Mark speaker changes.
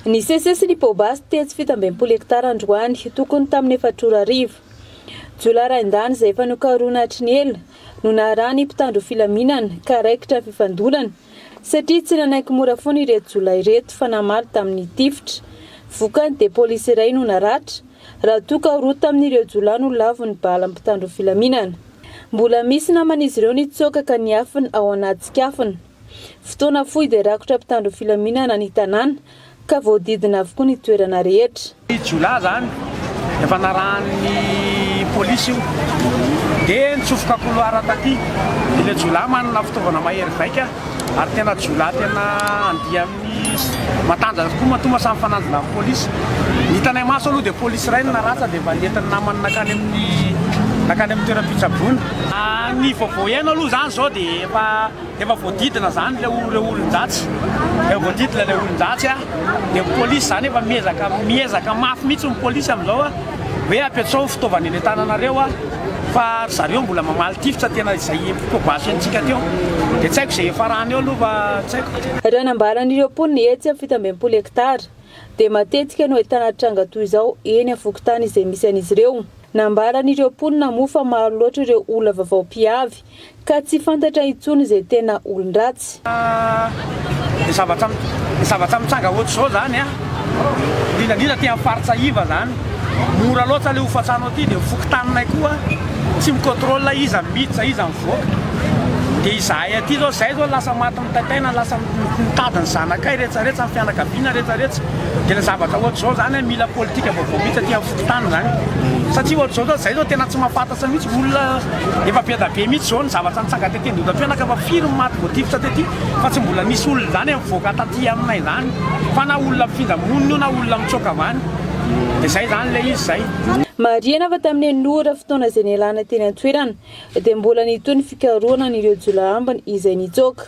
Speaker 1: Ny CCS ny Pobasy tetsy fitambem-polo hektara androany tokony tamin'ny 4 arivo. Jola raindany izay efa nokaroana hatrinela no naharany mpitandro filaminana ka raikitra fifandolana satria tsy nanaiky mora foana ireto jola ireto fa namaly tamin'ny tifitra. Vokany dia polisy iray no naratra raha toka roa tamin'ireo jola no lavo ny bala mpitandro filaminana. Mbola misy naman'izy ireo nitsoaka ka niafina ao anaty tsikafina. Fotoana fohy dia rakotra mpitandro filaminana ny tanàna ka voadidina avokoa ny toerana rehetra.
Speaker 2: Jola zany efa narahan'ny polisy io dia nitsofoka couloir taty. Ilay jola manana fitaovana mahery vaika ary tena jola tena andia amin'ny matanjaka koa matoma samy fananjona amin'ny polisy. Hitanay maso aloha dia polisy iray naratsa dia mba nentin'ny namany nakany amin'ny toeram-pitsaboana. Ny vaovao iaino aloha zany zao dia efa voadidina zany ilay olon-dratsy. Efa voadidina ilay olon-dratsy dia polisy zany efa miezaka mafy mihitsy ny polisy amin'izao hoe ampiatsao fitaovana eny an-tananareo fa zareo mbola mamaly tifitra tena izay Pobasy antsika teo. Dia tsy haiko izay farany eo aloha fa tsy haiko.
Speaker 1: Raha nambaran'ireo mponina etsy amin'ny fitambem-polo hektara dia matetika no ahitana tranga toy izao eny an-fokontany izay misy an'izy ireo. Nambaran'ireo mponina moa fa maro loatra ireo olona vaovao mpiavy ka tsy fantatra intsony izay tena olon-dratsy.
Speaker 2: Ny zavatra mitsanga ohatr'izao zany indrindra ty amin'ny faritra iva zany mora loatra ilay hofatsanao aty dia fokontaninay koa tsy mikontrôle iza miditra iza mivoaka. Dia izahay aty zao zay zao lasa maty mitataina lasa mitady ny zanakay rehetrarehetra amin'ny fianakaviana rehetrarehetra. Dia ilay zavatra ohatr'izao zany mila politika vaovao mihitsy aty amin'ny fokontany zany. Satria ohatr'izao zao zay zao tena tsy mahafantatra mihitsy olona efa beda be mihitsy zao ny zavatra nitsanga tety Ndodampianaka fa firy ny maty voatifitra tety fa tsy mbola misy olona zany mivoaka taty aminay zany fa na olona mifindra monina io na olona mitsoka avany. Dia zay zany ilay izy zay.
Speaker 1: Marihana fa tamin'ny nora fotoana izay nialana teny an-toerana dia mbola nitony fikarohana an'ireo jola ambiny izay nitsoaka.